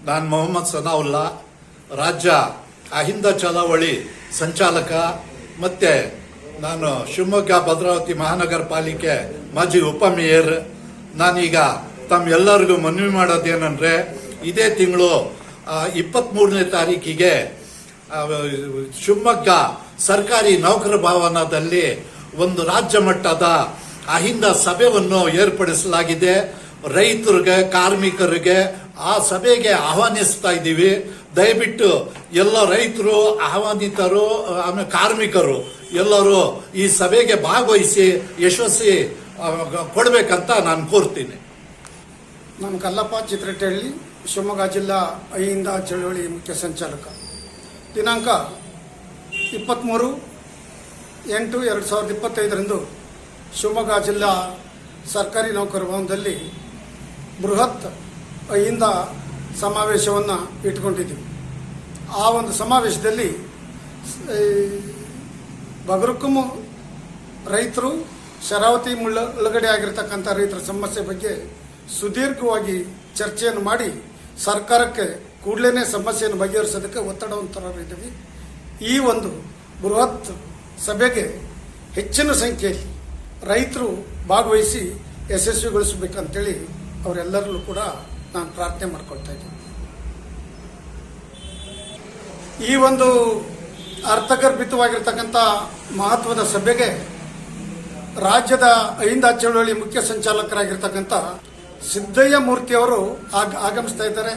ನಾನು ಮೊಹಮ್ಮದ್ ಸನಾವುಲ್ಲಾ, ರಾಜ್ಯ ಅಹಿಂದ ಚಳವಳಿ ಸಂಚಾಲಕ. ಮತ್ತೆ ನಾನು ಶಿವಮೊಗ್ಗ ಭದ್ರಾವತಿ ಮಹಾನಗರ ಪಾಲಿಕೆ ಮಾಜಿ ಉಪಮೇಯರ್. ನಾನೀಗ ತಮ್ಮೆಲ್ಲರಿಗೂ ಮನವಿ ಮಾಡೋದೇನೆಂದರೆ, ಇದೇ ತಿಂಗಳು 23ನೇ ತಾರೀಕಿಗೆ ಶಿವಮೊಗ್ಗ ಸರ್ಕಾರಿ ನೌಕರ ಭವನದಲ್ಲಿ ಒಂದು ರಾಜ್ಯ ಮಟ್ಟದ ಅಹಿಂದ ಸಭೆಯನ್ನು ಏರ್ಪಡಿಸಲಾಗಿದೆ. ರೈತರಿಗೆ, ಕಾರ್ಮಿಕರಿಗೆ ಆ ಸಭೆಗೆ ಆಹ್ವಾನಿಸ್ತಾ ಇದ್ದೀವಿ. ದಯವಿಟ್ಟು ಎಲ್ಲ ರೈತರು, ಆಹ್ವಾನಿತರು, ಆಮೇಲೆ ಕಾರ್ಮಿಕರು ಎಲ್ಲರೂ ಈ ಸಭೆಗೆ ಭಾಗವಹಿಸಿ ಯಶಸ್ವಿ ಕೊಡಬೇಕಂತ ನಾನು ಕೋರ್ತೀನಿ. ನಾನು ಕಲ್ಲಪ್ಪ ಚಿತ್ರಟಳ್ಳಿ, ಶಿವಮೊಗ್ಗ ಜಿಲ್ಲಾ ಅಹಿಂದ ಚಳವಳಿ ಮುಖ್ಯ ಸಂಚಾಲಕ. ದಿನಾಂಕ 23/8/2025 ಶಿವಮೊಗ್ಗ ಜಿಲ್ಲಾ ಸರ್ಕಾರಿ ನೌಕರ ಭವನದಲ್ಲಿ ಬೃಹತ್ ಅಹಿಂದ ಸಮಾವೇಶವನ್ನು ಇಟ್ಕೊಂಡಿದ್ದೀವಿ. ಆ ಒಂದು ಸಮಾವೇಶದಲ್ಲಿ ಬಗರುಕುಮ್ ರೈತರು, ಶರಾವತಿ ಒಳಗಡೆ ಆಗಿರ್ತಕ್ಕಂಥ ರೈತರ ಸಮಸ್ಯೆ ಬಗ್ಗೆ ಸುದೀರ್ಘವಾಗಿ ಚರ್ಚೆಯನ್ನು ಮಾಡಿ ಸರ್ಕಾರಕ್ಕೆ ಕೂಡಲೇ ಸಮಸ್ಯೆಯನ್ನು ಬಗೆಹರಿಸೋದಕ್ಕೆ ಒತ್ತಡವನ್ನು ತರಲಿದ್ದೀವಿ. ಈ ಒಂದು ಬೃಹತ್ ಸಭೆಗೆ ಹೆಚ್ಚಿನ ಸಂಖ್ಯೆಯಲ್ಲಿ ರೈತರು ಭಾಗವಹಿಸಿ ಯಶಸ್ವಿಗೊಳಿಸಬೇಕಂತೇಳಿ ಅವರೆಲ್ಲರಲ್ಲೂ ಕೂಡ ನಾನು ಪ್ರಾರ್ಥನೆ ಮಾಡ್ಕೊಳ್ತಾ ಇದ್ದೀನಿ. ಈ ಒಂದು ಅರ್ಥಗರ್ಭಿತವಾಗಿರ್ತಕ್ಕಂಥ ಮಹತ್ವದ ಸಭೆಗೆ ರಾಜ್ಯದ ಅಹಿಂದ ಚಳವಳಿ ಮುಖ್ಯ ಸಂಚಾಲಕರಾಗಿರ್ತಕ್ಕಂಥ ಸಿದ್ದಯ್ಯ ಮೂರ್ತಿಯವರು ಆಗಮಿಸ್ತಾ ಇದ್ದಾರೆ.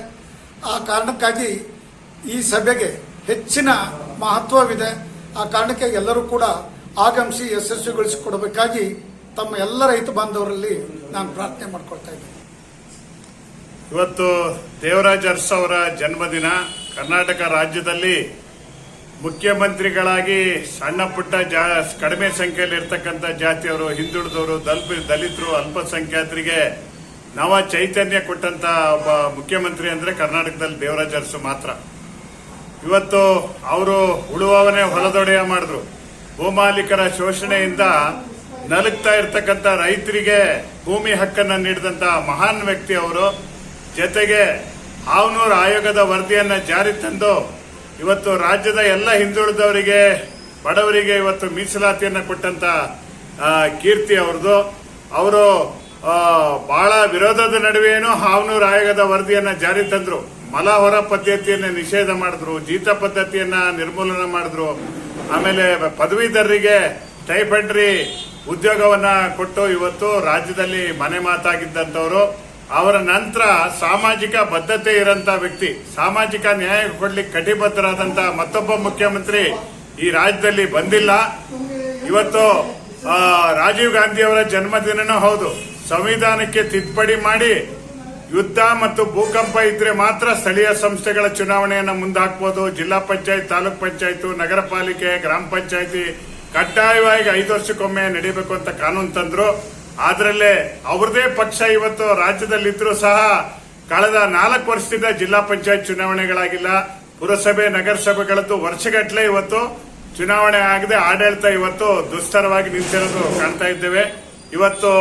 ಆ ಕಾರಣಕ್ಕಾಗಿ ಈ ಸಭೆಗೆ ಹೆಚ್ಚಿನ ಮಹತ್ವವಿದೆ. ಆ ಕಾರಣಕ್ಕೆ ಎಲ್ಲರೂ ಕೂಡ ಆಗಮಿಸಿ ಯಶಸ್ವಿಗೊಳಿಸಿಕೊಡಬೇಕಾಗಿ ತಮ್ಮ ಎಲ್ಲ ರೈತ ಬಾಂಧವರಲ್ಲಿ ನಾನು ಪ್ರಾರ್ಥನೆ ಮಾಡ್ಕೊಳ್ತಾ ಇದ್ದೀನಿ. ಇವತ್ತು ದೇವರಾಜ ಅರಸು ಅವರ ಜನ್ಮದಿನ. ಕರ್ನಾಟಕ ರಾಜ್ಯದಲ್ಲಿ ಮುಖ್ಯಮಂತ್ರಿಗಳಾಗಿ ಸಣ್ಣ ಪುಟ್ಟ ಕಡಿಮೆ ಸಂಖ್ಯೆಯಲ್ಲಿ ಇರ್ತಕ್ಕಂಥ ಜಾತಿಯವರು, ಹಿಂದುಳಿದವರು, ದಲಿತರು, ಅಲ್ಪಸಂಖ್ಯಾತರಿಗೆ ನವ ಚೈತನ್ಯ ಕೊಟ್ಟಂತ ಒಬ್ಬ ಮುಖ್ಯಮಂತ್ರಿ ಅಂದ್ರೆ ಕರ್ನಾಟಕದಲ್ಲಿ ದೇವರಾಜ ಅರಸು ಮಾತ್ರ. ಇವತ್ತು ಅವರು ಉಳುವವನೇ ಹೊಲದೊಡೆಯ ಮಾಡಿದ್ರು. ಭೂಮಾಲೀಕರ ಶೋಷಣೆಯಿಂದ ನಲುಗ್ತಾ ಇರ್ತಕ್ಕಂಥ ರೈತರಿಗೆ ಭೂಮಿ ಹಕ್ಕನ್ನು ನೀಡಿದಂತ ಮಹಾನ್ ವ್ಯಕ್ತಿ ಅವರು. ಜೊತೆಗೆ ಹಾವನೂರು ಆಯೋಗದ ವರದಿಯನ್ನ ಜಾರಿ ತಂದು ಇವತ್ತು ರಾಜ್ಯದ ಎಲ್ಲ ಹಿಂದುಳಿದವರಿಗೆ, ಬಡವರಿಗೆ ಇವತ್ತು ಮೀಸಲಾತಿಯನ್ನು ಕೊಟ್ಟಂತ ಕೀರ್ತಿ ಅವ್ರದ್ದು. ಅವರು ಬಹಳ ವಿರೋಧದ ನಡುವೆಯೂ ಹಾವನೂರು ಆಯೋಗದ ವರದಿಯನ್ನ ಜಾರಿ ತಂದ್ರು. ಮಲ ಹೊರ ಪದ್ಧತಿಯನ್ನ ನಿಷೇಧ ಮಾಡಿದ್ರು, ಜೀತ ಪದ್ಧತಿಯನ್ನ ನಿರ್ಮೂಲನೆ ಮಾಡಿದ್ರು. ಆಮೇಲೆ ಪದವೀಧರರಿಗೆ ಸ್ಟೈಪೆಂಡರಿ ಉದ್ಯೋಗವನ್ನ ಕೊಟ್ಟು ಇವತ್ತು ರಾಜ್ಯದಲ್ಲಿ ಮನೆ ಮಾತಾಗಿದ್ದಂಥವ್ರು. ಅವರ ನಂತರ ಸಾಮಾಜಿಕ ಬದ್ಧತೆ ಇರಂತ ವ್ಯಕ್ತಿ, ಸಾಮಾಜಿಕ ನ್ಯಾಯ ಕೊಡ್ಲಿಕ್ಕೆ ಕಟಿಬದ್ಧರಾದಂತ ಮತ್ತೊಬ್ಬ ಮುಖ್ಯಮಂತ್ರಿ ಈ ರಾಜ್ಯದಲ್ಲಿ ಬಂದಿಲ್ಲ. ಇವತ್ತು ರಾಜೀವ್ ಗಾಂಧಿ ಅವರ ಜನ್ಮದಿನನೂ ಹೌದು. ಸಂವಿಧಾನಕ್ಕೆ ತಿದ್ದುಪಡಿ ಮಾಡಿ ಯುದ್ಧ ಮತ್ತು ಭೂಕಂಪ ಇದ್ರೆ ಮಾತ್ರ ಸ್ಥಳೀಯ ಸಂಸ್ಥೆಗಳ ಚುನಾವಣೆಯನ್ನು ಮುಂದಾಕ್ಬೋದು. ಜಿಲ್ಲಾ ಪಂಚಾಯತ್, ತಾಲೂಕ್ ಪಂಚಾಯತ್, ನಗರ ಪಾಲಿಕೆ, ಗ್ರಾಮ ಪಂಚಾಯತಿ ಕಡ್ಡಾಯವಾಗಿ 5 ವರ್ಷಕ್ಕೊಮ್ಮೆ ನಡೀಬೇಕು ಅಂತ ಕಾನೂನು ತಂದ್ರು. ಅದರಲ್ಲೇ ಅವ್ರದೇ ಪಕ್ಷ ಇವತ್ತು ರಾಜ್ಯದಲ್ಲಿದ್ರೂ ಸಹ ಕಳೆದ 4 ವರ್ಷದಿಂದ ಜಿಲ್ಲಾ ಪಂಚಾಯತ್ ಚುನಾವಣೆಗಳಾಗಿಲ್ಲ. ಪುರಸಭೆ, ನಗರಸಭೆಗಳದ್ದು ವರ್ಷಗಟ್ಟಲೆ ಇವತ್ತು ಚುನಾವಣೆ ಆಗದೆ ಆಡಳಿತ ಇವತ್ತು ದುಸ್ತರವಾಗಿ ನಿಂತಿರೋದು ಕಾಣ್ತಾ ಇದ್ದೇವೆ. ಇವತ್ತು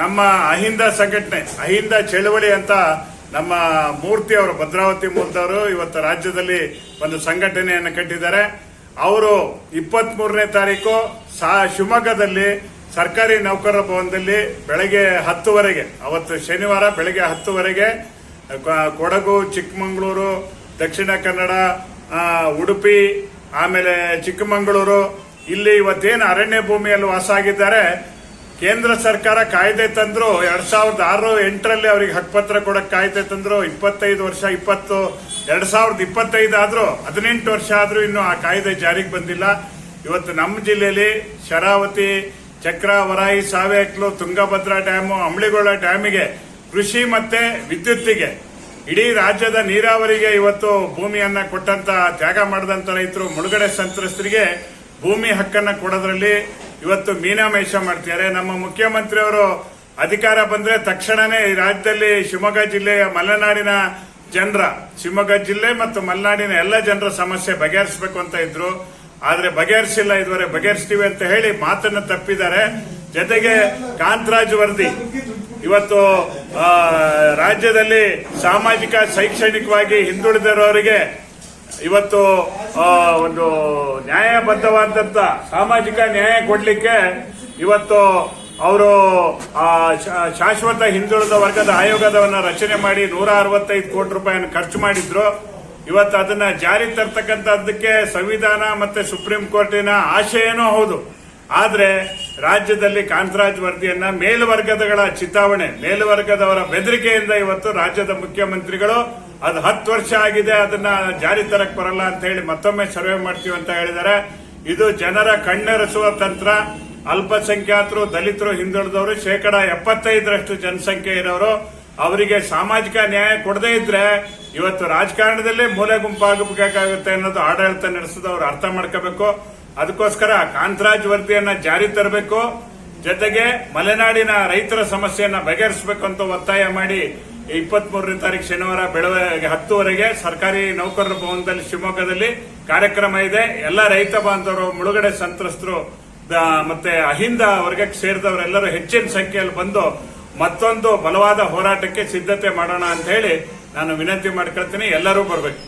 ನಮ್ಮ ಅಹಿಂದ ಸಂಘಟನೆ, ಅಹಿಂದ ಚಳವಳಿ ಅಂತ ನಮ್ಮ ಮೂರ್ತಿ ಅವರು, ಭದ್ರಾವತಿ ಮೂಲದವರು ಇವತ್ತು ರಾಜ್ಯದಲ್ಲಿ ಒಂದು ಸಂಘಟನೆಯನ್ನು ಕಟ್ಟಿದ್ದಾರೆ. ಅವರು 23ನೇ ತಾರೀಕು ಶಿವಮೊಗ್ಗದಲ್ಲಿ ಸರ್ಕಾರಿ ನೌಕರರ ಭವನದಲ್ಲಿ ಬೆಳಗ್ಗೆ 10ವರೆಗೆ, ಅವತ್ತು ಶನಿವಾರ ಬೆಳಗ್ಗೆ 10ವರೆಗೆ ಕೊಡಗು, ಚಿಕ್ಕಮಗಳೂರು, ದಕ್ಷಿಣ ಕನ್ನಡ, ಉಡುಪಿ, ಆಮೇಲೆ ಚಿಕ್ಕಮಗಳೂರು ಇಲ್ಲಿ ಇವತ್ತೇನು ಅರಣ್ಯ ಭೂಮಿಯಲ್ಲಿ ವಾಸ ಆಗಿದ್ದಾರೆ. ಕೇಂದ್ರ ಸರ್ಕಾರ ಕಾಯ್ದೆ ತಂದ್ರು 2006-8ರಲ್ಲಿ ಅವರಿಗೆ ಹಕ್ಕುಪತ್ರ ಕೊಡಕ್ಕೆ ಕಾಯ್ದೆ ತಂದ್ರು. 25 ವರ್ಷ 2025 ಆದ್ರೂ 18 ವರ್ಷ ಆದ್ರೂ ಇನ್ನು ಆ ಕಾಯ್ದೆ ಜಾರಿಗೆ ಬಂದಿಲ್ಲ. ಇವತ್ತು ನಮ್ಮ ಜಿಲ್ಲೆಯಲ್ಲಿ ಶರಾವತಿ, ಚಕ್ರ, ವರಾಯಿ, ಸಾವೇಕ್ಲು, ತುಂಗಭದ್ರಾ ಡ್ಯಾಮು, ಅಂಬ್ಳಿಗೊಳ ಡ್ಯಾಮಿಗೆ, ಕೃಷಿ ಮತ್ತೆ ವಿದ್ಯುತ್ತಿಗೆ, ಇಡೀ ರಾಜ್ಯದ ನೀರಾವರಿಗೆ ಇವತ್ತು ಭೂಮಿಯನ್ನ ಕೊಟ್ಟಂತ, ತ್ಯಾಗ ಮಾಡಿದಂತ ರೈತರು, ಮುಳುಗಡೆ ಸಂತ್ರಸ್ತರಿಗೆ ಭೂಮಿ ಹಕ್ಕನ್ನ ಕೊಡೋದ್ರಲ್ಲಿ ಇವತ್ತು ಮೀನಾಮೇಷ ಮಾಡ್ತಿದ್ದಾರೆ. ನಮ್ಮ ಮುಖ್ಯಮಂತ್ರಿಯವರು ಅಧಿಕಾರ ಬಂದ್ರೆ ತಕ್ಷಣನೇ ಈ ರಾಜ್ಯದಲ್ಲಿ ಶಿವಮೊಗ್ಗ ಜಿಲ್ಲೆಯ ಮಲೆನಾಡಿನ ಜನರ, ಶಿವಮೊಗ್ಗ ಜಿಲ್ಲೆ ಮತ್ತು ಮಲೆನಾಡಿನ ಎಲ್ಲ ಜನರ ಸಮಸ್ಯೆ ಬಗೆಹರಿಸಬೇಕು ಅಂತ ಇದ್ರು. ಆದ್ರೆ ಬಗೆಹರಿಸಿಲ್ಲ, ಇದುವರೆ ಬಗೆಹರಿಸ್ತೀವಿ ಅಂತ ಹೇಳಿ ಮಾತನ್ನು ತಪ್ಪಿದ್ದಾರೆ. ಜೊತೆಗೆ ಕಾಂತರಾಜ್ ವರದಿ, ಇವತ್ತು ರಾಜ್ಯದಲ್ಲಿ ಸಾಮಾಜಿಕ ಶೈಕ್ಷಣಿಕವಾಗಿ ಹಿಂದುಳಿದಿರೋರಿಗೆ ಇವತ್ತು ಒಂದು ನ್ಯಾಯಬದ್ಧವಾದಂತ ಸಾಮಾಜಿಕ ನ್ಯಾಯ ಕೊಡ್ಲಿಕ್ಕೆ ಇವತ್ತು ಅವರು ಶಾಶ್ವತ ಹಿಂದುಳಿದ ವರ್ಗದ ಆಯೋಗದವನ್ನ ರಚನೆ ಮಾಡಿ 165 ಕೋಟಿ ರೂಪಾಯಿಯನ್ನು ಖರ್ಚು ಮಾಡಿದ್ರು. ಇವತ್ತು ಅದನ್ನ ಜಾರಿ ತರ್ತಕ್ಕಂಥದ್ದಕ್ಕೆ ಸಂವಿಧಾನ ಮತ್ತೆ ಸುಪ್ರೀಂ ಕೋರ್ಟಿನ ಆಶಯನೂ ಹೌದು. ಆದ್ರೆ ರಾಜ್ಯದಲ್ಲಿ ಕಾಂತರಾಜ್ ವರದಿಯನ್ನ ಮೇಲ್ವರ್ಗದಗಳ ಚಿತಾವಣೆ, ಮೇಲ್ವರ್ಗದವರ ಬೆದರಿಕೆಯಿಂದ ಇವತ್ತು ರಾಜ್ಯದ ಮುಖ್ಯಮಂತ್ರಿಗಳು ಅದು 10 ವರ್ಷ ಆಗಿದೆ, ಅದನ್ನ ಜಾರಿ ತರಕ್ ಬರಲ್ಲ ಅಂತ ಹೇಳಿ ಮತ್ತೊಮ್ಮೆ ಸರ್ವೆ ಮಾಡ್ತೀವಿ ಅಂತ ಹೇಳಿದ್ದಾರೆ. ಇದು ಜನರ ಕಣ್ಣೆರೆಸುವ ತಂತ್ರ. ಅಲ್ಪಸಂಖ್ಯಾತರು, ದಲಿತರು, ಹಿಂದುಳಿದವರು 75% ಜನಸಂಖ್ಯೆ ಇರೋರು, ಅವರಿಗೆ ಸಾಮಾಜಿಕ ನ್ಯಾಯ ಕೊಡದೇ ಇದ್ರೆ ಇವತ್ತು ರಾಜಕಾರಣದಲ್ಲೇ ಮೂಲೆ ಗುಂಪಾಗಬೇಕಾಗುತ್ತೆ ಅನ್ನೋದು ಆಡಳಿತ ನಡೆಸಿದವರು ಅರ್ಥ ಮಾಡ್ಕೋಬೇಕು. ಅದಕ್ಕೋಸ್ಕರ ಕಾಂತರಾಜ್ ವರದಿಯನ್ನ ಜಾರಿ ತರಬೇಕು. ಜೊತೆಗೆ ಮಲೆನಾಡಿನ ರೈತರ ಸಮಸ್ಯೆಯನ್ನ ಬಗೆಹರಿಸಬೇಕು ಅಂತ ಒತ್ತಾಯ ಮಾಡಿ 23ನೇ ತಾರೀಕು ಶನಿವಾರ ಬೆಳಗ್ಗೆ 10ವರೆಗೆ ಸರ್ಕಾರಿ ನೌಕರರ ಭವನದಲ್ಲಿ ಶಿವಮೊಗ್ಗದಲ್ಲಿ ಕಾರ್ಯಕ್ರಮ ಇದೆ. ಎಲ್ಲ ರೈತ ಬಾಂಧವರು, ಮುಳುಗಡೆ ಸಂತ್ರಸ್ತರು ಮತ್ತೆ ಅಹಿಂದ ವರ್ಗಕ್ಕೆ ಸೇರಿದವರೆಲ್ಲರೂ ಹೆಚ್ಚಿನ ಸಂಖ್ಯೆಯಲ್ಲಿ ಬಂದು ಮತ್ತೊಂದು ಬಲವಾದ ಹೋರಾಟಕ್ಕೆ ಸಿದ್ಧತೆ ಮಾಡೋಣ ಅಂತ ಹೇಳಿ ನಾನು ವಿನಂತಿ ಮಾಡ್ಕೊಳ್ತೀನಿ. ಎಲ್ಲರೂ ಬರಬೇಕು.